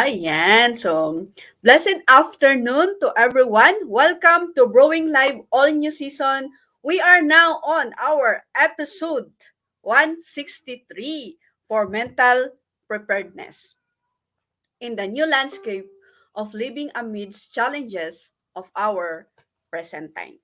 Ayan. So, blessed afternoon to everyone. Welcome to Brewing Live All New Season. We are now on our episode 163 for mental preparedness in the new landscape of living amidst challenges of our present time.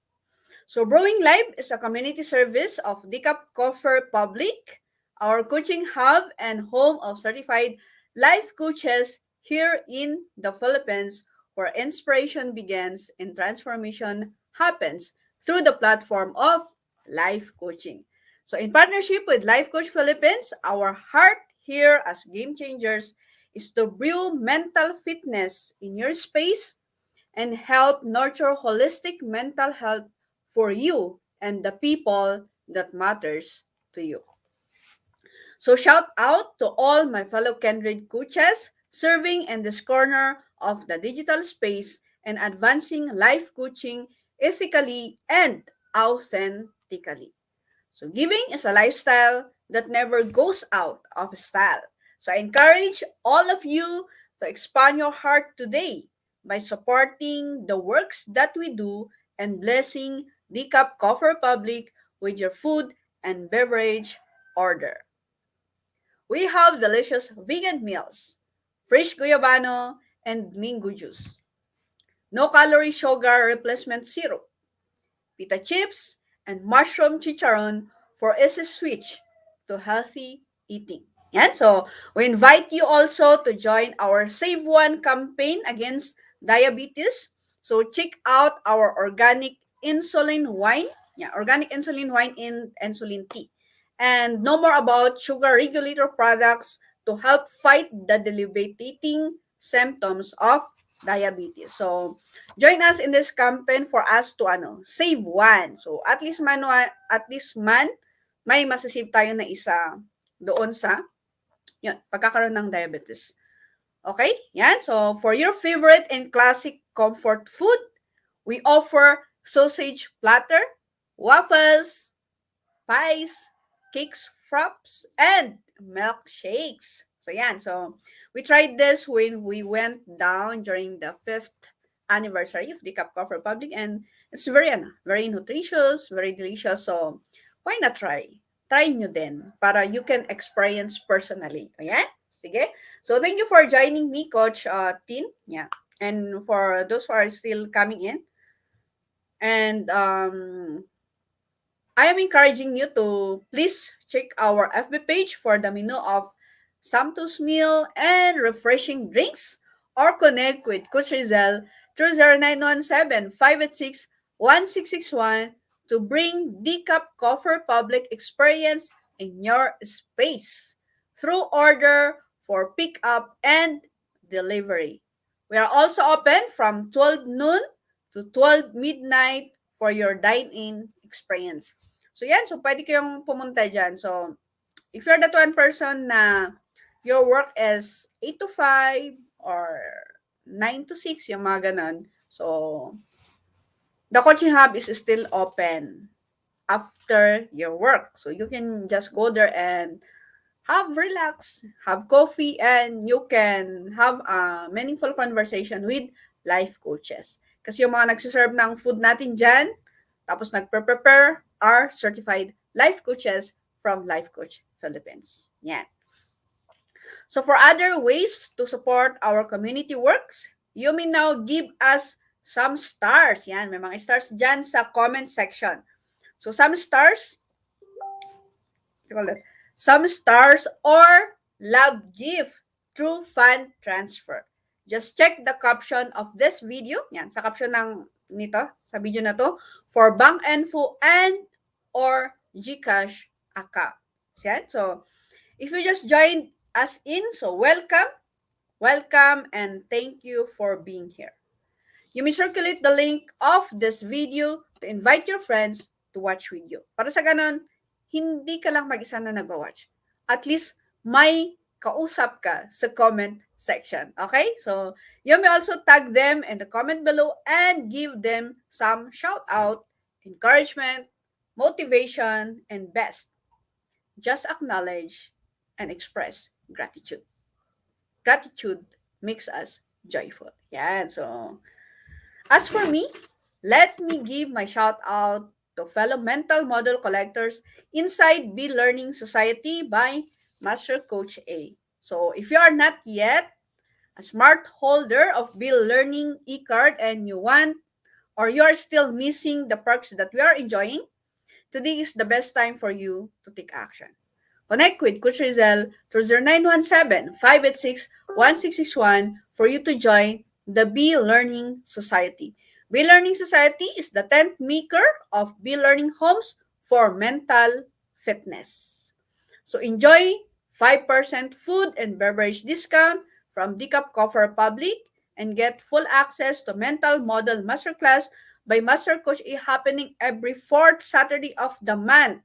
So Brewing Live is a community service of Decap Coffer Public, our coaching hub and home of certified life coaches here in the Philippines, where inspiration begins and transformation happens through the platform of life coaching. So in partnership with Life Coach Philippines, our heart here as game changers is to brew mental fitness in your space and help nurture holistic mental health for you and the people that matters to you. So shout out to all my fellow kindred coaches serving in this corner of the digital space and advancing life coaching ethically and authentically. So giving is a lifestyle that never goes out of style. So I encourage all of you to expand your heart today by supporting the works that we do and blessing Decap Coffer Public with your food and beverage order. We have delicious vegan meals, fresh guyabano, and mango juice. No calorie sugar replacement syrup, pita chips, and mushroom chicharon for easy switch to healthy eating. Yan. So, we invite you also to join our Save One campaign against diabetes. So, check out our organic insulin wine. Yeah, organic insulin wine in insulin tea. And know more about sugar regulator products to help fight the debilitating symptoms of diabetes. So, join us in this campaign for us to save one. So at least man may masasave tayo na isa doon sa pagkakaroon ng diabetes. Okay? Yan. So for your favorite and classic comfort food, we offer sausage platter, waffles, pies, cakes, fraps, and milkshakes. So yan. So we tried this when we went down during the 5th anniversary of the Cup Coffee Republic, and it's very nutritious, very delicious. So why not try? Try nyo din para you can experience personally. Ayan? Sige. So thank you for joining me, Coach Tin. Yeah. And for those who are still coming in. And I am encouraging you to please check our FB page for the menu of Samtus meal and refreshing drinks, or connect with Coach Rezzhel through 0917-586-1661 to bring Decap Coffee Public experience in your space through order for pickup and delivery. We are also open from 12 noon to 12 midnight for your dine-in experience. So yan, so pwede kayong pumunta dyan. So if you're that one person na your work is 8 to 5 or 9 to 6, yung mga ganun. So the coaching hub is still open after your work. So you can just go there and relax, have coffee, and you can have a meaningful conversation with life coaches. Kasi yung mga nagsiserve ng food natin dyan, tapos nagpe-prepare, are certified life coaches from Life Coach Philippines. Yan. So for other ways to support our community works, you may now give us some stars. Yan, may mga stars dyan sa comment section. So some stars, some stars or love gift through fund transfer. Just check the caption of this video. Yan, sa caption ng nito, sa video na to, for bank info and or GCash account. Yan. So, if you just joined us in, so welcome, and thank you for being here. You may circulate the link of this video to invite your friends to watch with you. Para sa ganon, hindi ka lang mag-isa na nag-watch. At least may kausap ka sa comment section. Okay? So, you may also tag them in the comment below and give them some shout out, encouragement, motivation, and best. Just acknowledge and express gratitude. Gratitude makes us joyful. Yan. So, as for me, let me give my shout out to fellow mental model collectors inside Be Learning Society by Master Coach A. So, if you are not yet a smart holder of Be Learning e-card and you want or you are still missing the perks that we are enjoying, today is the best time for you to take action. Connect with Coach Rezzhel through 0917-586-1661 for you to join the Be Learning Society. Be Learning Society is the 10th maker of Be Learning Homes for mental fitness. So enjoy 5% food and beverage discount from Decaf Coffee Republic and get full access to Mental Model Masterclass by Master Coach A happening every fourth Saturday of the month.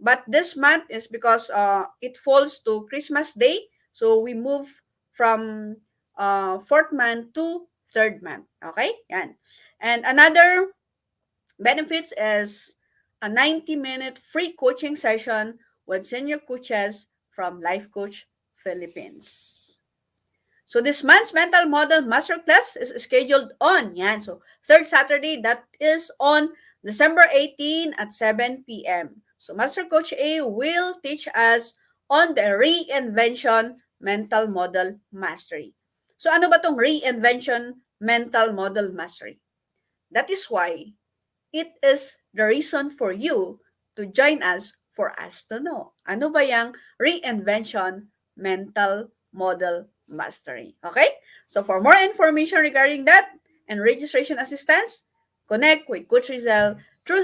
But this month is because it falls to Christmas Day, so we move from fourth month to third month. Okay? Yan. And another benefits is a 90-minute free coaching session with senior coaches from Life Coach Philippines. So this month's mental model masterclass is scheduled on, yan, so third Saturday, that is on December 18 at 7 p.m. So Master Coach A will teach us on the reinvention mental model mastery. So ano ba tong reinvention mental model mastery? That is why it is the reason for you to join us for us to know. Ano ba yung reinvention mental model mastery? Okay? So for more information regarding that and registration assistance, connect with Coach Rezzhel through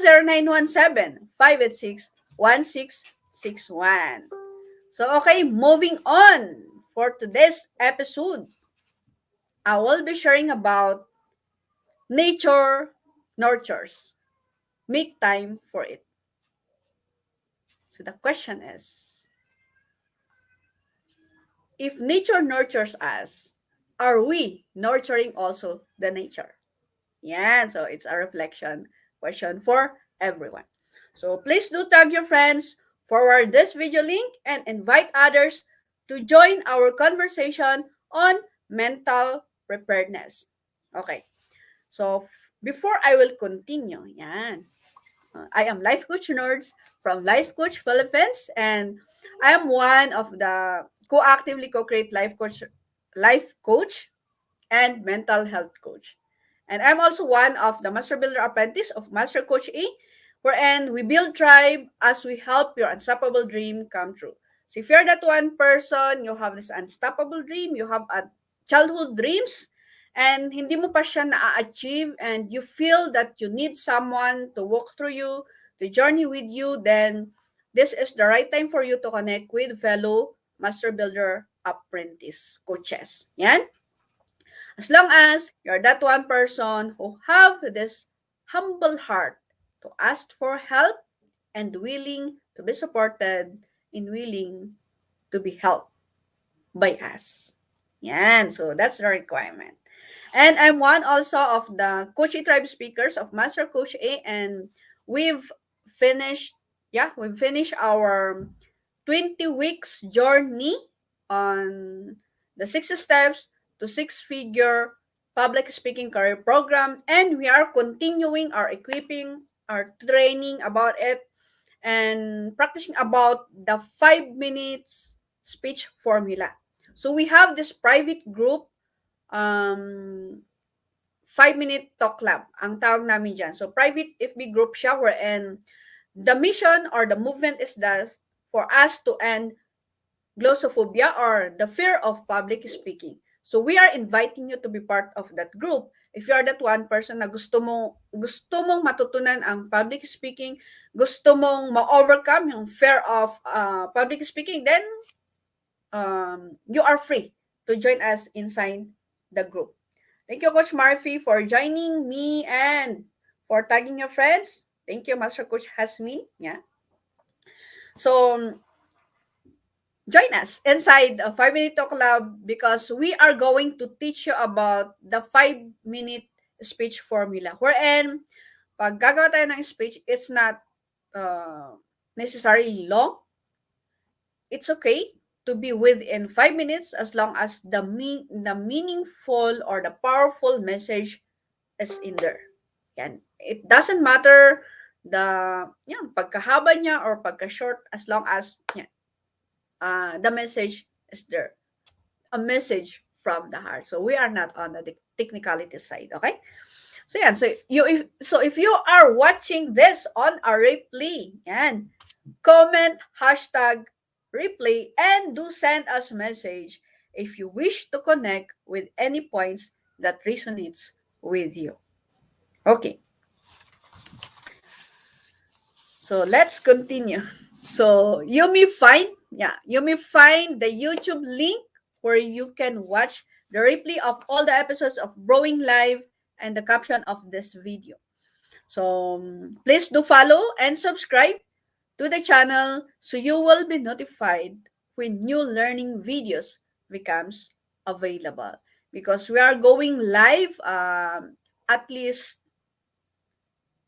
0917-586-1661. So okay, moving on. For today's episode, I will be sharing about nature nurtures. Make time for it. So the question is, if nature nurtures us, are we nurturing also the nature? Yeah, so it's a reflection question for everyone. So please do tag your friends, forward this video link, and invite others to join our conversation on mental preparedness. Okay, so before I will continue, yan, I am Life Coach Nords from Life Coach Philippines, and I am one of the co-actively co-create life coach and mental health coach. And I'm also one of the Master Builder Apprentice of Master Coach A, wherein we build tribe as we help your unstoppable dream come true. So if you're that one person, you have this unstoppable dream, you have a childhood dreams, and hindi mo pa siya na-achieve, and you feel that you need someone to walk through you, to journey with you, then this is the right time for you to connect with fellow Master Builder Apprentice coaches. Yan. As long as you're that one person who have this humble heart to ask for help and willing to be supported and willing to be helped by us. Yan. So that's the requirement. And I'm one also of the Coach A Tribe speakers of Master Coach A, and we've finished, we've finished our 20 weeks journey on the 6 steps to 6-figure public speaking career program, and we are continuing our equipping, our training about it, and practicing about the 5 minutes speech formula. So we have this private group, 5-minute talk club ang tawag namin dyan. So private FB group siya, wherein the mission or the movement is that for us to end glossophobia or the fear of public speaking. So we are inviting you to be part of that group. If you are that one person na gusto mong matutunan ang public speaking, gusto mong ma-overcome yung fear of public speaking, then you are free to join us inside the group. Thank you, Coach Murphy, for joining me and for tagging your friends. Thank you, Master Coach Hasmin. Yeah. So, join us inside a 5-minute talk club because we are going to teach you about the 5-minute speech formula. Wherein, pag gagawa tayo ng speech, it's not necessarily long. It's okay. to be within 5 minutes as long as the meaningful or the powerful message is in there. Yan. It doesn't matter pagkahaba niya or pagka-short as long as the message is there. A message from the heart. So we are not on the technicality side, okay? So yan, if you are watching this on a replay, yan, comment #replay and do send us message if you wish to connect with any points that resonates with you. Okay. So let's continue. So you may find the YouTube link where you can watch the replay of all the episodes of Brewing Live and the caption of this video. So please do follow and subscribe to the channel so you will be notified when new learning videos becomes available, because we are going live at least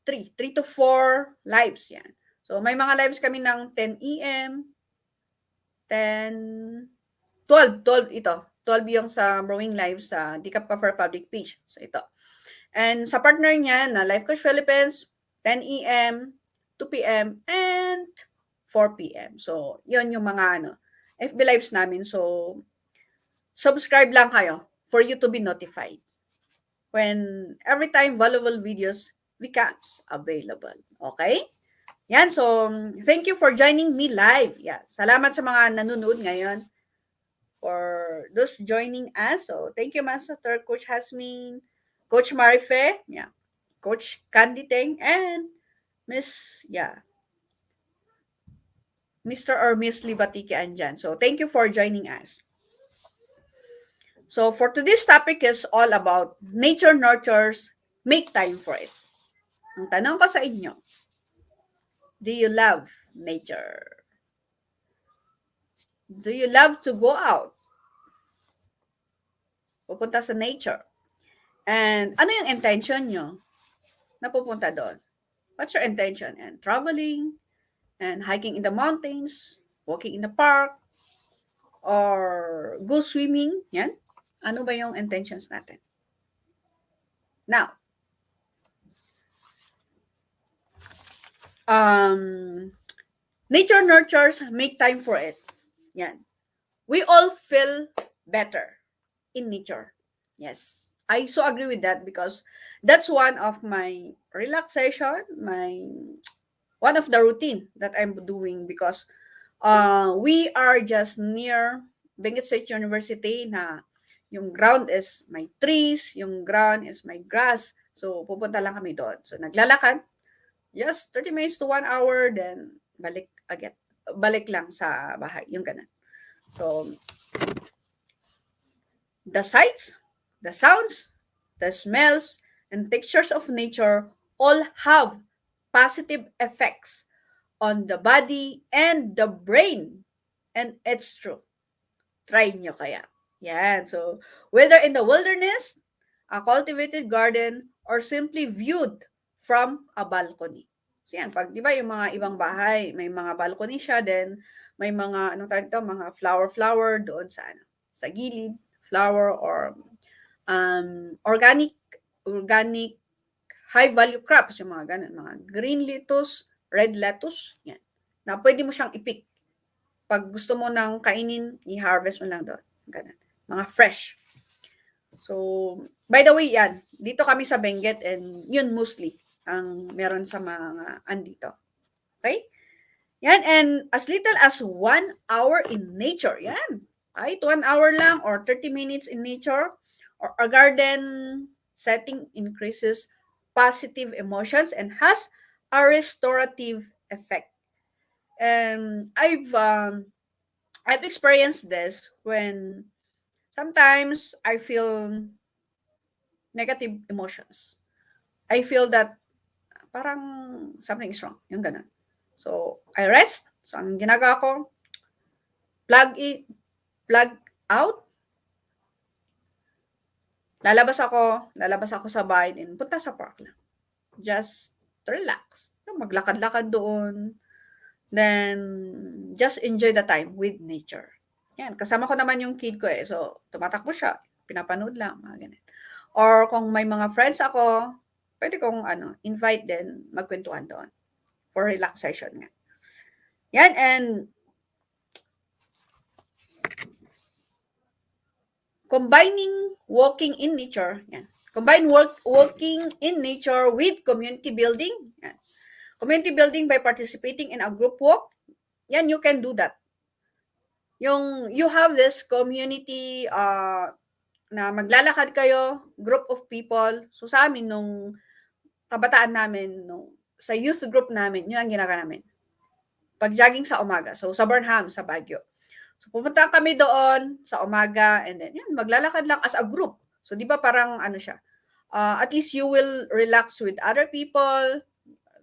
3 to 4 lives yan. So may mga lives kami ng 10 AM, 10, 12 ito. 12 yung sa Brewing Live sa Decaf Coffee Public Page. So ito. And sa partner niya na Life Coach Philippines, 10 AM, 2 PM, and 4 PM. So, yun yung mga FB Lives namin. So, subscribe lang kayo for you to be notified when every time valuable videos becomes available. Okay? Yan. So, thank you for joining me live. Yeah. Salamat sa mga nanonood ngayon for those joining us. So, thank you, Master Coach Hasmin, Coach Marife, Coach Candy Teng, and Mr. or Miss Libatiki andyan. So, thank you for joining us. So, for today's topic is all about nature nurtures, make time for it. Ang tanong ko sa inyo, do you love nature? Do you love to go out? Pupunta sa nature. And ano yung intention nyo na pupunta doon? What's your intention? And traveling, and hiking in the mountains, walking in the park, or go swimming? Yan. Ano ba yung intentions natin? Now, nature nurtures, make time for it. Yan. We all feel better in nature. Yes. I so agree with that because that's one of my relaxation, one of the routine that I'm doing because we are just near Benguet State University na yung ground is my trees, yung ground is my grass. So, pupunta lang kami doon. So, naglalakad. Yes, 30 minutes to 1 hour, then balik agad. Balik lang sa bahay, yung ganun. So, the sights, the sounds, the smells, and textures of nature all have positive effects on the body and the brain. And it's true. Try nyo kaya. Yan. So, whether in the wilderness, a cultivated garden, or simply viewed from a balcony. So yan, pag di ba yung mga ibang bahay, may mga balcony siya, then may mga, mga flower doon sa gilid, flower or organic high value crops, yung mga ganun, mga green lettuce, red lettuce, yan. Na pwede mo siyang i-pick. Pag gusto mo nang kainin, i-harvest mo lang doon. Ganun. Mga fresh. So, by the way, yan. Dito kami sa Benguet and yun mostly ang meron sa mga andito. Okay? Yan. And as little as 1 hour in nature. Yan. Kahit 1 hour lang or 30 minutes in nature or a garden setting increases positive emotions and has a restorative effect. And I've experienced this when sometimes I feel negative emotions. I feel that parang something is wrong, yung ganun. So, I rest. So, ang ginagawa ko, plug out. Lalabas ako sa bahay and punta sa park lang. Just relax. Maglakad-lakad doon. Then, just enjoy the time with nature. Yan, kasama ko naman yung kid ko eh. So, tumatakbo siya. Pinapanood lang, mga ganun. Or kung may mga friends ako, pwede kong invite din, magkwentuhan doon for relaxation nga. Yan, and combining walking in nature. Yan. Combine walking in nature with community building. Yan. Community building by participating in a group walk. Yan, you can do that. You have this community na maglalakad kayo, group of people. So sa amin, nung kabataan namin, sa youth group namin, yun ang ginagawa namin. Pag-jogging sa umaga. So sa Burnham, sa Baguio. So pumunta kami doon sa umaga and then yun, maglalakad lang as a group. So di ba parang siya, at least you will relax with other people,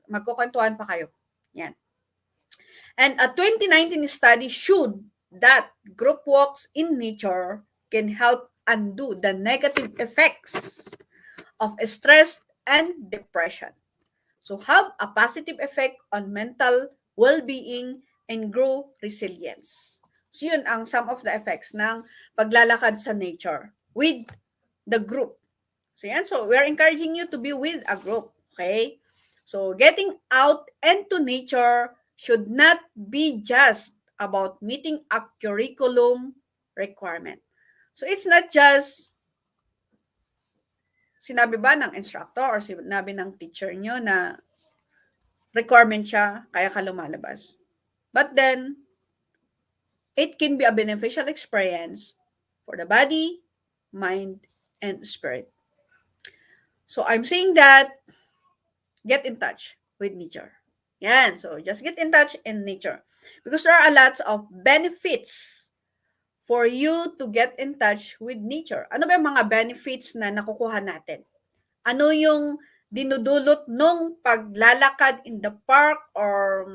magkukwentuhan pa kayo. Yan. And a 2019 study showed that group walks in nature can help undo the negative effects of stress and depression. So have a positive effect on mental well-being and grow resilience. So yun ang some of the effects ng paglalakad sa nature with the group. So yan, so we're encouraging you to be with a group, okay? So getting out into nature should not be just about meeting a curriculum requirement. So it's not just sinabi ba ng instructor or sinabi ng teacher nyo na requirement siya, kaya ka lumalabas. But then, it can be a beneficial experience for the body, mind, and spirit. So I'm saying that get in touch with nature. Yan. So just get in touch in nature. Because there are a lot of benefits for you to get in touch with nature. Ano ba yung mga benefits na nakukuha natin? Ano yung dinudulot nung paglalakad in the park or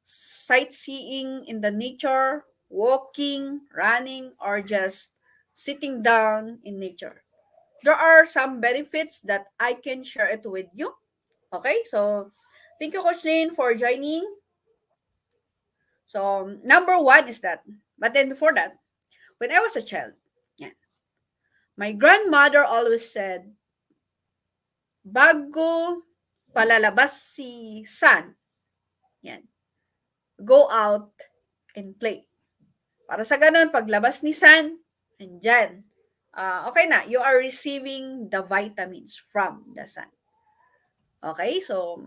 sightseeing in the nature, walking, running, or just sitting down in nature? There are some benefits that I can share it with you. Okay, so thank you, Coach Lynn, for joining. So, number one is that, but then before that, when I was a child, yan, my grandmother always said, bago palalabas si San, yan, go out and play. Para sa ganun, paglabas ni San, andyan, okay na, you are receiving the vitamins from the sun. Okay, so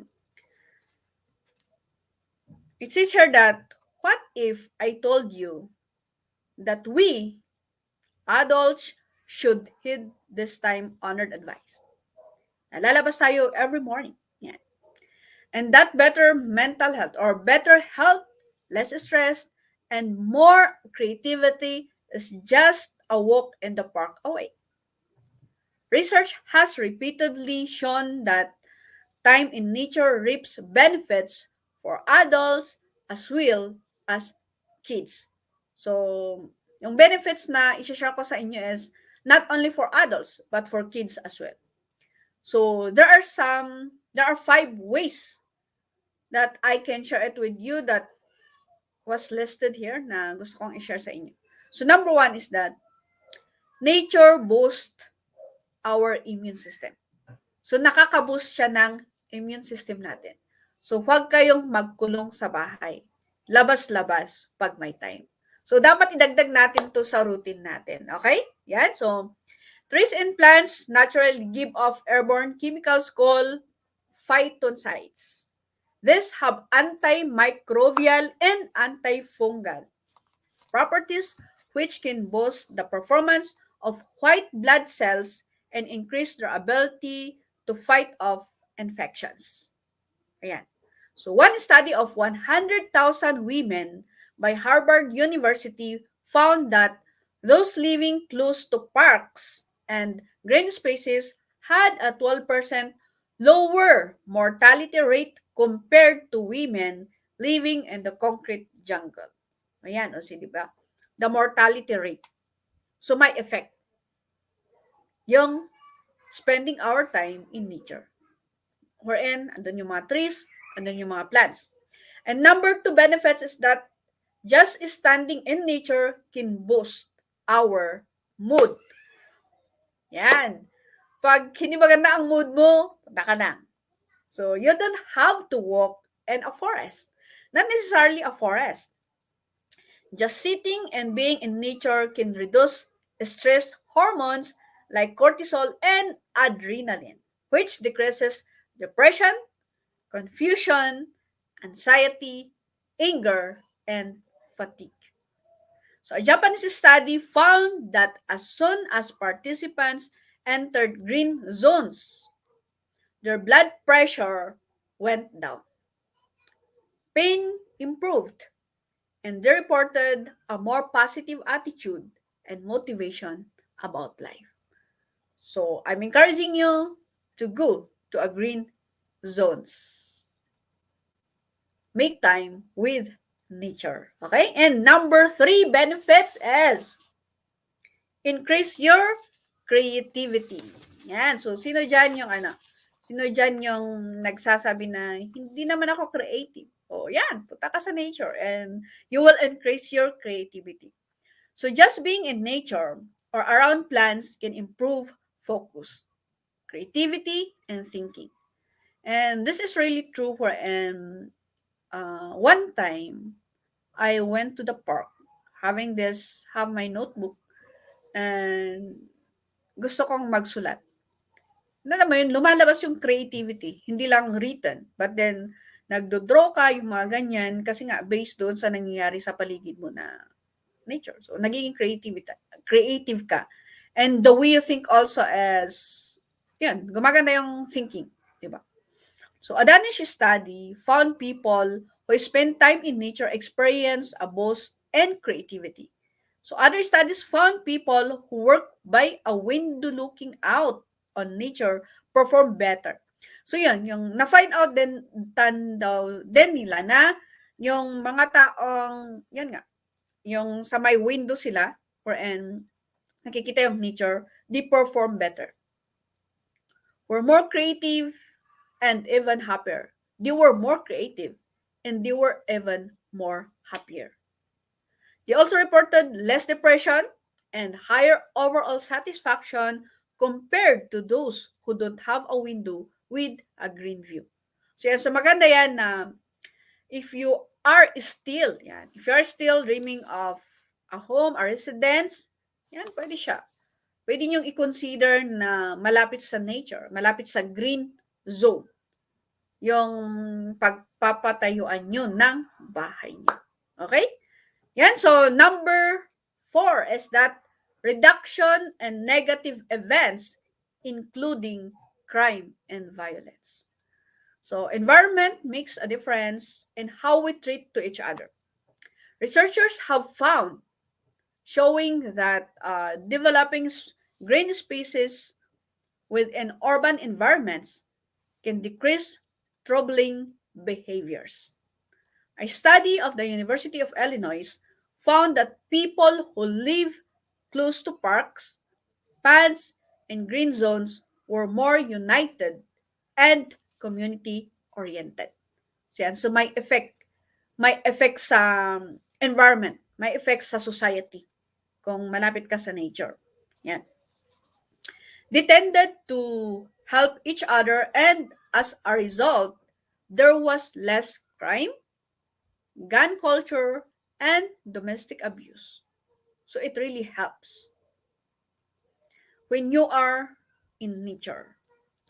it says here that, what if I told you that we, adults, should heed this time-honored advice? Lalabas tayo every morning. Yan. And that better mental health or better health, less stress, and more creativity is just a walk in the park away. Research has repeatedly shown that time in nature reaps benefits for adults as well as kids. So, yung benefits na i-share ko sa inyo is not only for adults but for kids as well. So, there are 5 ways that I can share it with you that was listed here na gusto kong i-share sa inyo. So, number 1 is that nature boosts our immune system. So, nakaka-boost siya ng immune system natin. So, huwag kayong magkulong sa bahay. Labas-labas pag may time. So, dapat idagdag natin to sa routine natin. Okay? Yan. So, trees and plants naturally give off airborne chemicals called phytoncides. These have antimicrobial and antifungal properties which can boost the performance of white blood cells and increase their ability to fight off infections. Ayan. So, one study of 100,000 women by Harvard University found that those living close to parks and green spaces had a 12% lower mortality rate compared to women living in the concrete jungle. Ayan, o si, di ba? The mortality rate. So, may effect yung spending our time in nature. Wherein, andun yung mga trees, andun yung mga plants. And number 2 benefits is that Just standing in nature can boost our mood. Yan. Pag hindi maganda ang mood mo, punta ka na. So, you don't have to walk in a forest. Not necessarily a forest. Just sitting and being in nature can reduce stress hormones like cortisol and adrenaline, which decreases depression, confusion, anxiety, anger, and fatigue. So, a Japanese study found that as soon as participants entered green zones, their blood pressure went down, pain improved, and they reported a more positive attitude and motivation about life. So, I'm encouraging you to go to a green zones. Make time with nature. Okay? And number 3 benefits is increase your creativity. Yan. So, sino dyan yung sino dyan yung nagsasabi na hindi naman ako creative? O, yan. Punta ka sa nature and you will increase your creativity. So, just being in nature or around plants can improve focus, creativity, and thinking. And this is really true for one time, I went to the park have my notebook, and gusto kong magsulat. Alam mo yun, lumalabas yung creativity, hindi lang written. But then, nagdo-draw ka, yung mga ganyan, kasi nga, based doon sa nangyayari sa paligid mo na nature. So, nagiging creative ka. And the way you think also as, yan, gumaganda yung thinking. Diba? So, a Danish study found people who spend time in nature experience a boost and creativity. So, other studies found people who work by a window looking out on nature perform better. So, yun, yung na-find out din nila na yung mga taong, yan nga, yung sa may window sila, wherein nakikita yung nature, they perform better. We're more creative and even happier. They were more creative and they were even more happier. They also reported less depression and higher overall satisfaction compared to those who don't have a window with a green view. So yan, so maganda yan na if you are still dreaming of a home, a residence, yan, pwede siya. Pwede niyong i-consider na malapit sa nature, malapit sa green zone, yung pagpapatayuan nyo ng bahay nyo. Okay? Yan, so number 4 is that reduction in negative events, including crime and violence. So, environment makes a difference in how we treat to each other. Researchers have found showing that developing green spaces within urban environments can decrease troubling behaviors. A study of the University of Illinois found that people who live close to parks, ponds, and green zones were more united and community-oriented. So, yan. So may effect. May effect sa environment. May effect sa society kung malapit ka sa nature. Yan. They tended to help each other, and as a result, there was less crime, gun culture, and domestic abuse. So it really helps when you are in nature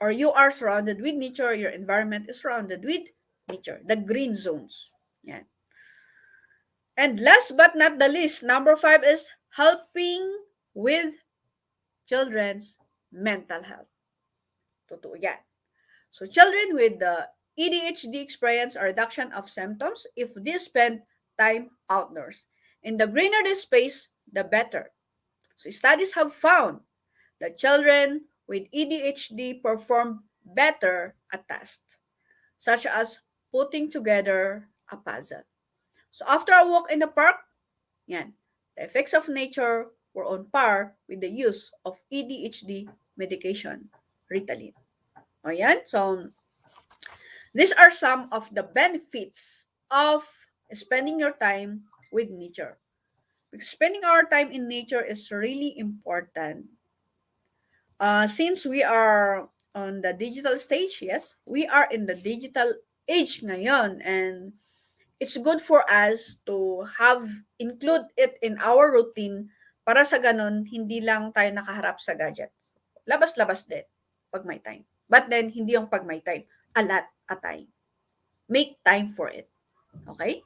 or you are surrounded with nature, your environment is surrounded with nature, the green zones. Yan. And last but not the least, number 5 is helping with children's mental health. Totoo yan. So children with the ADHD experience a reduction of symptoms if they spend time outdoors. And the greener the space, the better. So studies have found that children with ADHD perform better at tasks, such as putting together a puzzle. So after a walk in the park, yan, the effects of nature were on par with the use of ADHD medication, Ritalin. O yan, so these are some of the benefits of spending your time with nature. Because spending our time in nature is really important. Since we are on the digital stage, yes, we are in the digital age ngayon, and it's good for us to include it in our routine para sa ganun, hindi lang tayo nakaharap sa gadget. Labas-labas din pag may time. But then, hindi yung pag may time. A lot a time. Make time for it. Okay?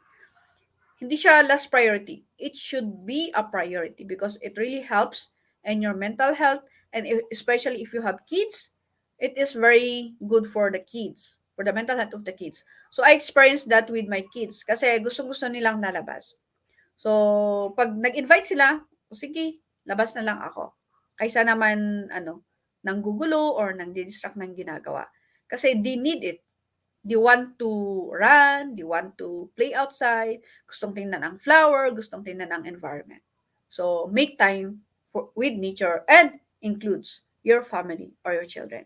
Hindi siya last priority. It should be a priority because it really helps in your mental health, and especially if you have kids, it is very good for the kids, for the mental health of the kids. So I experienced that with my kids kasi gustong-gusto nilang nalabas. So pag nag-invite sila, sige, labas na lang ako. Kaysa naman nanggugulo or nang-distract ng ginagawa. Kasi they need it. They want to run, they want to play outside, gustong tingnan ang flower, gustong tingnan ang environment. So, make time with nature and includes your family or your children.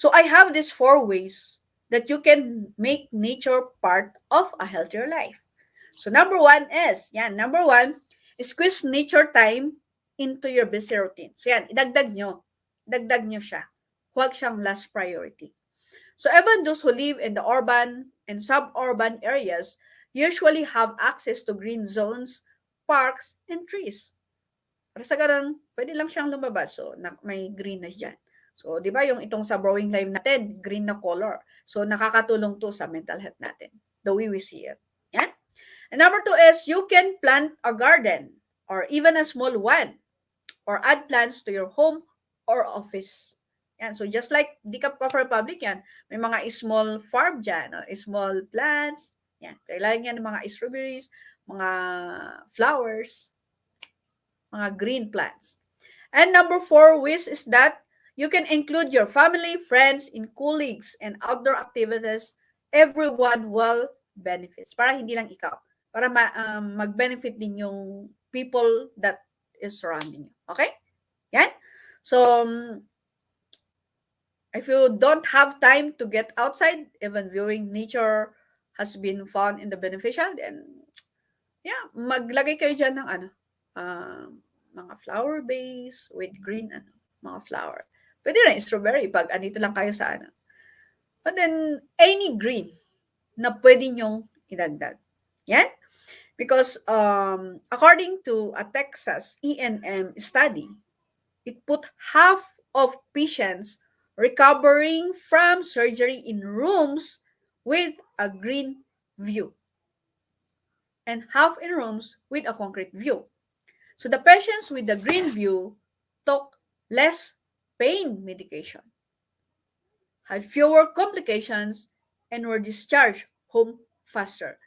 So, I have these 4 ways that you can make nature part of a healthier life. So, number one, squeeze nature time into your busy routine. So, yan, idagdag nyo siya. Huwag siyang last priority. So even those who live in the urban and suburban areas usually have access to green zones, parks, and trees. Para sa ganun, pwede lang siyang lumabas. So, may green na dyan. So, di ba yung itong sa Brewing Live natin, green na color. So, nakakatulong to sa mental health natin. The way we see it. Yan. And number 2 is, you can plant a garden or even a small one or add plants to your home or office. Yan. So, just like Decaf Coffee Republic, yan. May mga small farm dyan, small plants. Yan. Kailangan yan ng mga strawberries, mga flowers, mga green plants. And number 4 wish is that you can include your family, friends, and colleagues and outdoor activities. Everyone will benefits. Para hindi lang ikaw. Para mag-benefit din yung people that is surrounding you. Okay? Yan. So, if you don't have time to get outside, even viewing nature has been found in the beneficial, then, yeah, maglagay kayo dyan ng mga flower base with green, mga flower. Pwede rin strawberry pag andito lang kayo sa But then, any green na pwede nyong idagdag. Yan? Because according to a Texas E&M study, it put half of patients recovering from surgery in rooms with a green view and half in rooms with a concrete view. So the patients with the green view took less pain medication, had fewer complications, and were discharged home faster.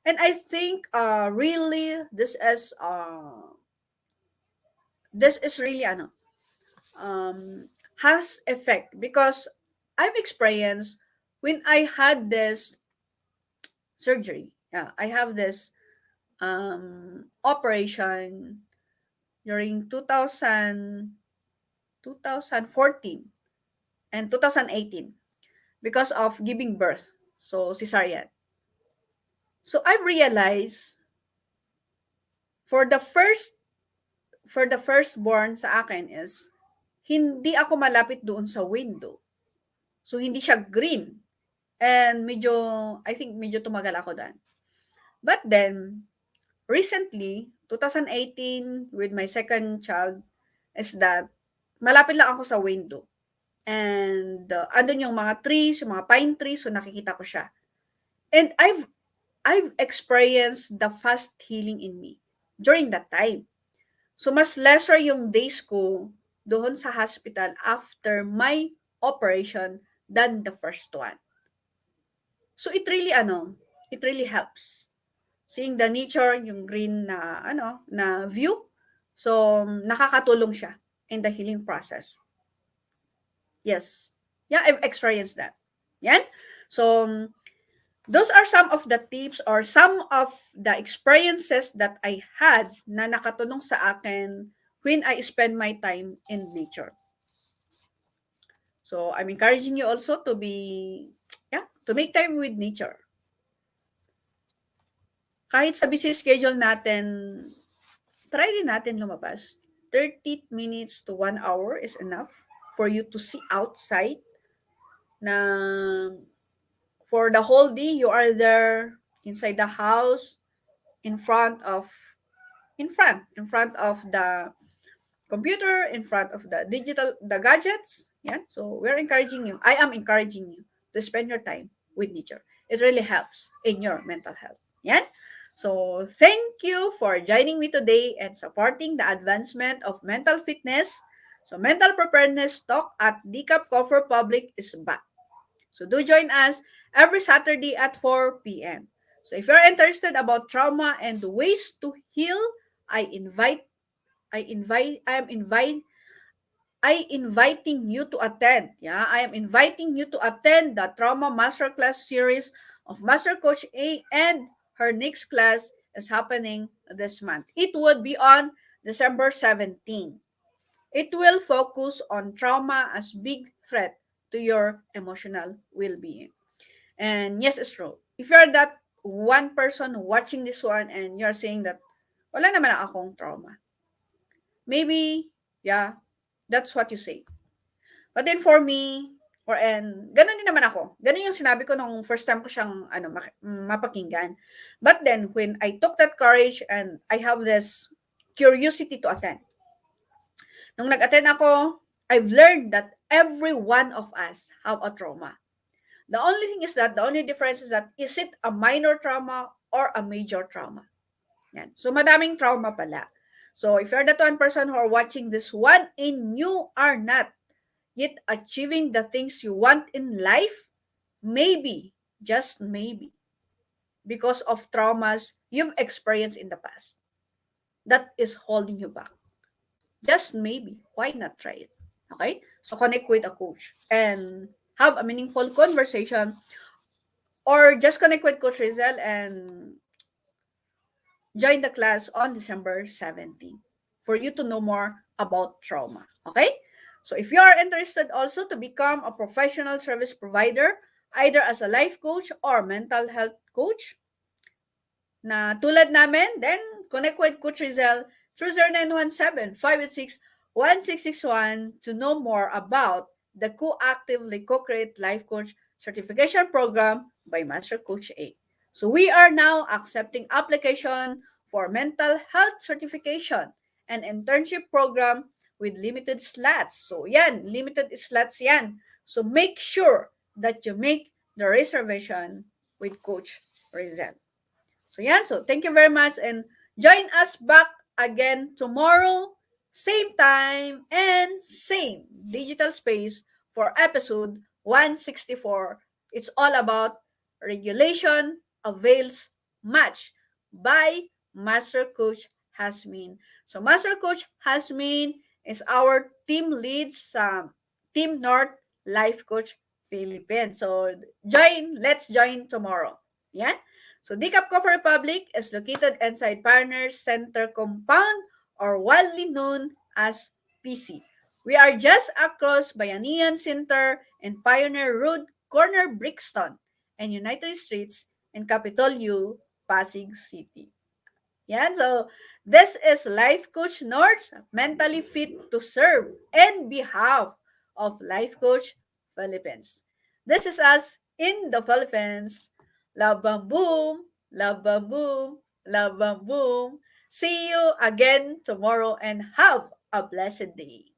And I think really this is really has effect because I've experienced when I had this surgery. Yeah, I have this operation during 2014 and 2018 because of giving birth. So, cesarean. So, I realized for the firstborn sa akin is hindi ako malapit doon sa window. So, hindi siya green. And I think medyo tumagal ako doon. But then, recently, 2018, with my second child, is that malapit lang ako sa window. And andun yung mga trees, yung mga pine trees, so nakikita ko siya. And I've experienced the fast healing in me during that time. So, mas lesser yung days ko doon sa hospital after my operation than the first one. So, it really helps. Seeing the nature, yung green na view. So, nakakatulong siya in the healing process. Yes. Yeah, I've experienced that. Yan. So, those are some of the tips or some of the experiences that I had na nakatulong sa akin when I spend my time in nature. So, I'm encouraging you also to make time with nature. Kahit sa busy schedule natin, try din natin lumabas. 30 minutes to 1 hour is enough for you to see outside na for the whole day you are there inside the house in front of in front of the computer, in front of the gadgets. Yeah. So we're encouraging you. I am encouraging you to spend your time with nature. It really helps in your mental health. Yeah. So thank you for joining me today and supporting the advancement of mental fitness. So mental preparedness talk at Decap Cover Public is back. So do join us every Saturday at 4 p.m. So if you're interested about trauma and ways to heal, I invite I invite I am invite I inviting you to attend. Yeah, I am inviting you to attend the Trauma Masterclass series of Master Coach A, and her next class is happening this month. It would be on December 17. It will focus on trauma as big threat to your emotional well-being. And yes, it's true. If you're that one person watching this one and you're saying that wala naman akong trauma, maybe, yeah, that's what you say. But then for me, ganun din naman ako. Ganun yung sinabi ko nung first time ko siyang mapakinggan. But then when I took that courage and I have this curiosity to attend. Nung nag-attend ako, I've learned that every one of us have a trauma. The only thing is that, the only difference is that, is it a minor trauma or a major trauma? Yan. So, madaming trauma pala. So, if you're that one person who are watching this one and you are not yet achieving the things you want in life, maybe, just maybe, because of traumas you've experienced in the past, that is holding you back. Just maybe, why not try it? Okay? So, connect with a coach and have a meaningful conversation, or just connect with Coach Rezzhel and join the class on December 17 for you to know more about trauma. Okay? So if you are interested also to become a professional service provider, either as a life coach or mental health coach, na tulad namin, then connect with Coach Rezzhel through 0917-586-1661 to know more about the co-actively co-create life coach certification program by Master Coach A. So we are now accepting application for mental health certification and internship program with limited slots. So yan, limited slots yan. So make sure that you make the reservation with Coach Rezzhel. So yan, so thank you very much and join us back again tomorrow, same time and same digital space for episode 164. It's all about regulation avails much by Master Coach Hasmin. So Master Coach Hasmin is our team lead sa Team North Life Coach Philippines. So let's join tomorrow. Yan. So Decap Coffee Republic is located inside Pioneer Center Compound, or widely known as PC. We are just across Bayanihan Center and Pioneer Road, corner Brixton, and United Streets in Capitol U, Pasig City. Yan, so this is Life Coach Nords, mentally fit to serve in behalf of Life Coach Philippines. This is us in the Philippines. Love bam boom, love bam boom, love bam boom. See you again tomorrow and have a blessed day.